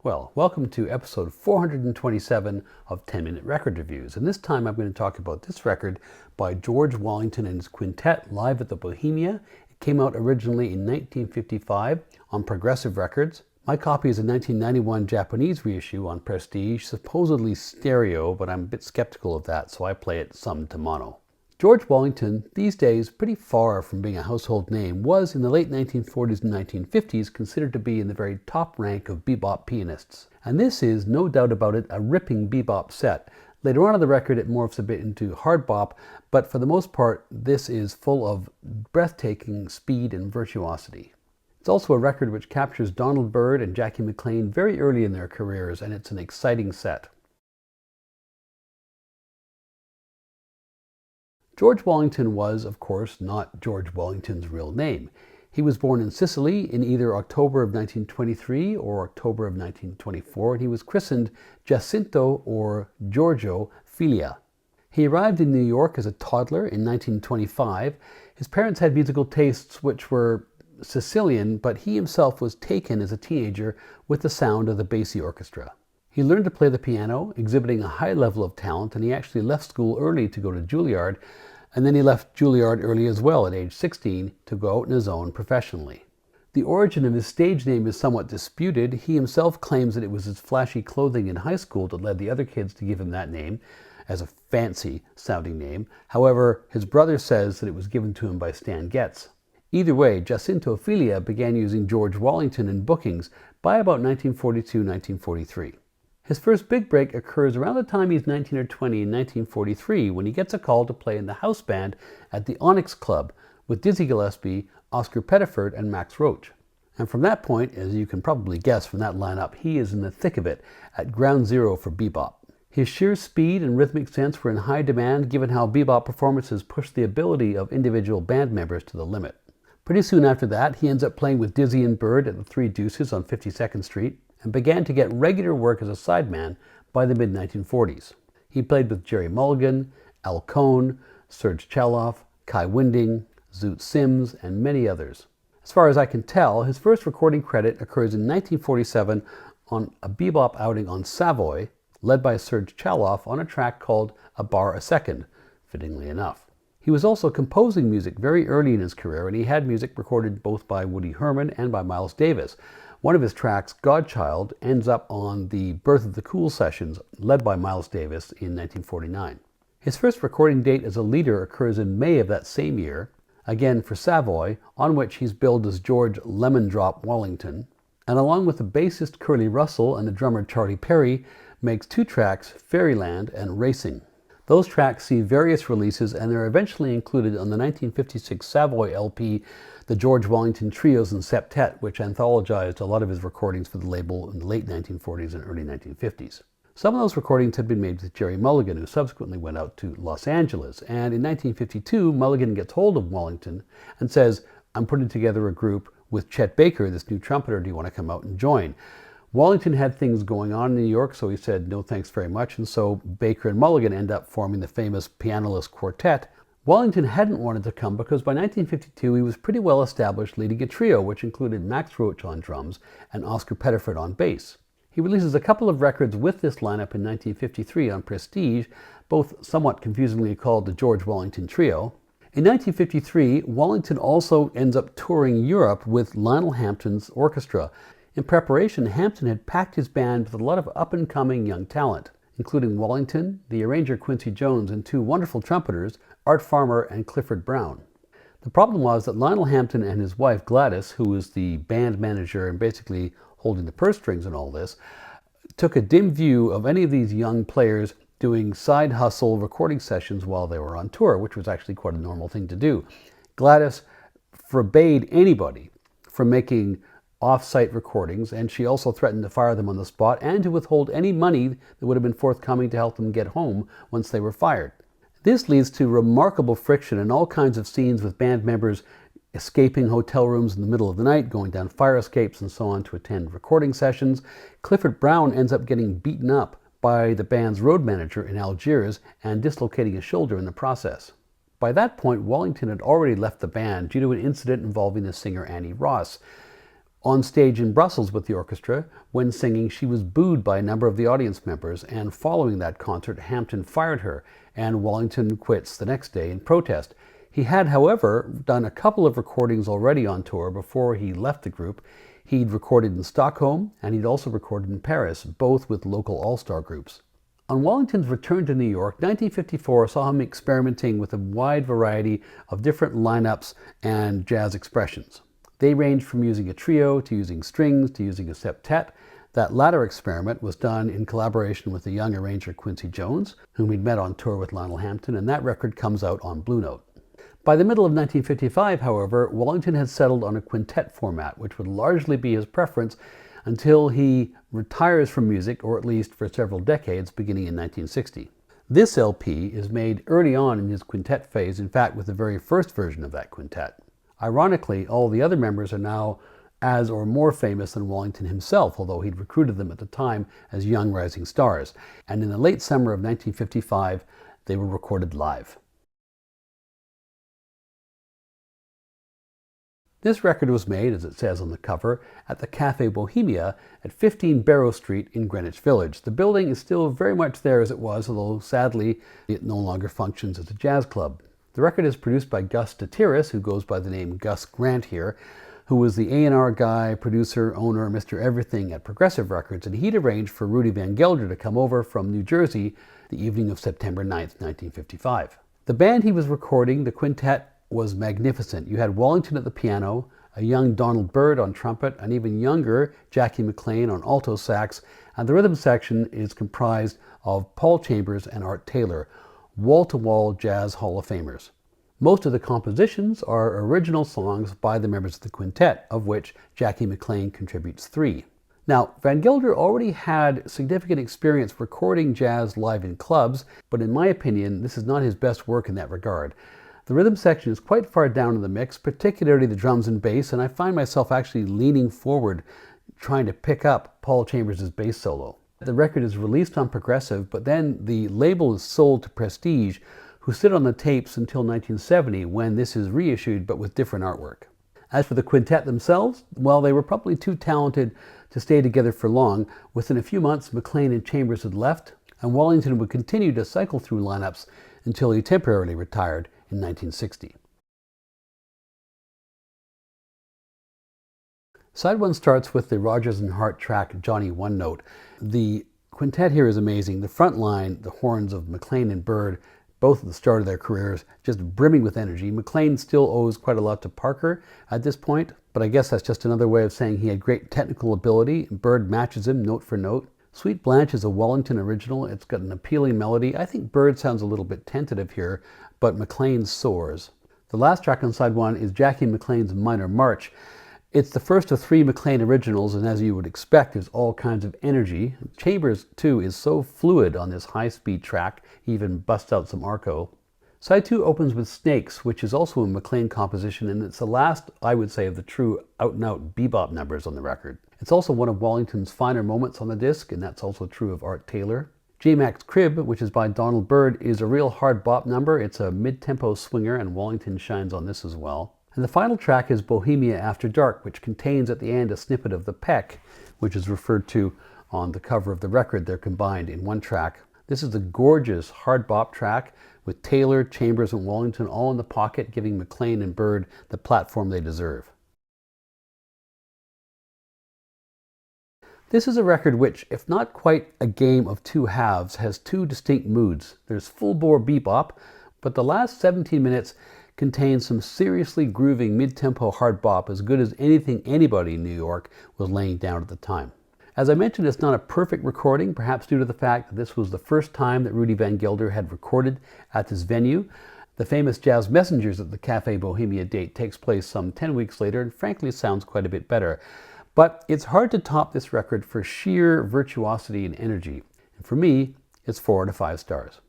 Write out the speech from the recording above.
Well, welcome to episode 427 of 10-Minute Record Reviews, and this time I'm going to talk about this record by George Wallington and his Quintet live at the Bohemia. It came out originally in 1955 on Progressive Records. My copy is a 1991 Japanese reissue on Prestige, supposedly stereo, but I'm a bit skeptical of that, so I play it summed to mono. George Wallington, these days pretty far from being a household name, was in the late 1940s and 1950s considered to be in the very top rank of bebop pianists. And this is, no doubt about it, a ripping bebop set. Later on in the record it morphs a bit into hard bop, but for the most part this is full of breathtaking speed and virtuosity. It's also a record which captures Donald Byrd and Jackie McLean very early in their careers, and it's an exciting set. George Wallington was, of course, not George Wallington's real name. He was born in Sicily in either October of 1923 or October of 1924, and he was christened Jacinto or Giorgio Filia. He arrived in New York as a toddler in 1925. His parents had musical tastes which were Sicilian, but he himself was taken as a teenager with the sound of the Basie Orchestra. He learned to play the piano, exhibiting a high level of talent, and he actually left school early to go to Juilliard, and then he left Juilliard early as well at age 16 to go out on his own professionally. The origin of his stage name is somewhat disputed. He himself claims that it was his flashy clothing in high school that led the other kids to give him that name as a fancy sounding name. However, his brother says that it was given to him by Stan Getz. Either way, Jacinto Filia began using George Wallington in bookings by about 1942-1943. His first big break occurs around the time he's 19 or 20 in 1943 when he gets a call to play in the house band at the Onyx Club with Dizzy Gillespie, Oscar Pettiford, and Max Roach. And from that point, as you can probably guess from that lineup, he is in the thick of it, at ground zero for bebop. His sheer speed and rhythmic sense were in high demand given how bebop performances pushed the ability of individual band members to the limit. Pretty soon after that, he ends up playing with Dizzy and Byrd at the Three Deuces on 52nd Street, and began to get regular work as a sideman by the mid-1940s. He played with Jerry Mulligan, Al Cohn, Serge Chaloff, Kai Winding, Zoot Sims, and many others. As far as I can tell, his first recording credit occurs in 1947 on a bebop outing on Savoy, led by Serge Chaloff on a track called A Bar a Second, fittingly enough. He was also composing music very early in his career, and he had music recorded both by Woody Herman and by Miles Davis. One of his tracks, Godchild, ends up on the Birth of the Cool sessions, led by Miles Davis in 1949. His first recording date as a leader occurs in May of that same year, again for Savoy, on which he's billed as George Lemon Drop Wallington, and along with the bassist Curly Russell and the drummer Charlie Perry, makes two tracks, Fairyland and Racing. Those tracks see various releases, and they're eventually included on the 1956 Savoy LP, the George Wallington Trios and Septet, which anthologized a lot of his recordings for the label in the late 1940s and early 1950s. Some of those recordings had been made with Jerry Mulligan, who subsequently went out to Los Angeles, and in 1952, Mulligan gets hold of Wallington and says, "I'm putting together a group with Chet Baker, this new trumpeter, do you want to come out and join?" Wallington had things going on in New York, so he said no thanks very much, and so Baker and Mulligan end up forming the famous pianist Quintet. Wallington hadn't wanted to come because by 1952 he was pretty well established leading a trio which included Max Roach on drums and Oscar Pettiford on bass. He releases a couple of records with this lineup in 1953 on Prestige, both somewhat confusingly called the George Wallington Trio. In 1953, Wallington also ends up touring Europe with Lionel Hampton's orchestra. In preparation, Hampton had packed his band with a lot of up-and-coming young talent, including Wallington, the arranger Quincy Jones, and two wonderful trumpeters, Art Farmer and Clifford Brown. The problem was that Lionel Hampton and his wife Gladys, who was the band manager and basically holding the purse strings and all this, took a dim view of any of these young players doing side hustle recording sessions while they were on tour, which was actually quite a normal thing to do. Gladys forbade anybody from making off-site recordings, and she also threatened to fire them on the spot and to withhold any money that would have been forthcoming to help them get home once they were fired. This leads to remarkable friction and all kinds of scenes with band members escaping hotel rooms in the middle of the night, going down fire escapes and so on to attend recording sessions. Clifford Brown ends up getting beaten up by the band's road manager in Algiers and dislocating his shoulder in the process. By that point, Wallington had already left the band due to an incident involving the singer Annie Ross. On stage in Brussels with the orchestra, when singing, she was booed by a number of the audience members, and following that concert, Hampton fired her, and Wallington quits the next day in protest. He had, however, done a couple of recordings already on tour before he left the group. He'd recorded in Stockholm, and he'd also recorded in Paris, both with local all-star groups. On Wallington's return to New York, 1954 saw him experimenting with a wide variety of different lineups and jazz expressions. They ranged from using a trio to using strings to using a septet. That latter experiment was done in collaboration with the young arranger Quincy Jones, whom he'd met on tour with Lionel Hampton, and that record comes out on Blue Note. By the middle of 1955, however, Wallington had settled on a quintet format, which would largely be his preference until he retires from music, or at least for several decades, beginning in 1960. This LP is made early on in his quintet phase, in fact with the very first version of that quintet. Ironically, all the other members are now as or more famous than Wallington himself, although he'd recruited them at the time as young rising stars. And in the late summer of 1955, they were recorded live. This record was made, as it says on the cover, at the Café Bohemia at 15 Barrow Street in Greenwich Village. The building is still very much there as it was, although sadly it no longer functions as a jazz club. The record is produced by Gus Detiris, who goes by the name Gus Grant here, who was the A&R guy, producer, owner, Mr. Everything at Progressive Records, and he'd arranged for Rudy Van Gelder to come over from New Jersey the evening of September 9th, 1955. The band he was recording, the Quintet, was magnificent. You had Wallington at the piano, a young Donald Byrd on trumpet, an even younger Jackie McLean on alto sax, and the rhythm section is comprised of Paul Chambers and Art Taylor, wall-to-wall jazz Hall of Famers. Most of the compositions are original songs by the members of the quintet, of which Jackie McLean contributes 3. Now, Van Gelder already had significant experience recording jazz live in clubs, but in my opinion, this is not his best work in that regard. The rhythm section is quite far down in the mix, particularly the drums and bass, and I find myself actually leaning forward trying to pick up Paul Chambers' bass solo. The record is released on Progressive, but then the label is sold to Prestige, who sit on the tapes until 1970 when this is reissued but with different artwork. As for the quintet themselves, well, they were probably too talented to stay together for long. Within a few months, McLean and Chambers had left, and Wallington would continue to cycle through lineups until he temporarily retired in 1960. Side 1 starts with the Rodgers and Hart track Johnny One Note. The quintet here is amazing. The front line, the horns of McLean and Byrd, both at the start of their careers, just brimming with energy. McLean still owes quite a lot to Parker at this point, but I guess that's just another way of saying he had great technical ability. Byrd matches him note for note. Sweet Blanche is a Wallington original. It's got an appealing melody. I think Byrd sounds a little bit tentative here, but McLean soars. The last track on side 1 is Jackie McLean's Minor March. It's the first of 3 McLean originals, and as you would expect, there's all kinds of energy. Chambers, too, is so fluid on this high-speed track, he even busts out some arco. Side 2 opens with Snakes, which is also a McLean composition, and it's the last, I would say, of the true out-and-out bebop numbers on the record. It's also one of Wallington's finer moments on the disc, and that's also true of Art Taylor. J-Mac's Crib, which is by Donald Byrd, is a real hard bop number. It's a mid-tempo swinger, and Wallington shines on this as well. And the final track is Bohemia After Dark, which contains at the end a snippet of the peck, which is referred to on the cover of the record. They're combined in one track. This is a gorgeous hard bop track with Taylor, Chambers, and Wallington all in the pocket, giving McLean and Byrd the platform they deserve. This is a record which, if not quite a game of two halves, has 2 distinct moods. There's full-bore bebop, but the last 17 minutes contains some seriously grooving mid-tempo hard bop, as good as anything anybody in New York was laying down at the time. As I mentioned, it's not a perfect recording, perhaps due to the fact that this was the first time that Rudy Van Gelder had recorded at this venue. The famous Jazz Messengers at the Café Bohemia date takes place some 10 weeks later, and frankly sounds quite a bit better. But it's hard to top this record for sheer virtuosity and energy. And for me, it's 4 out of 5 stars.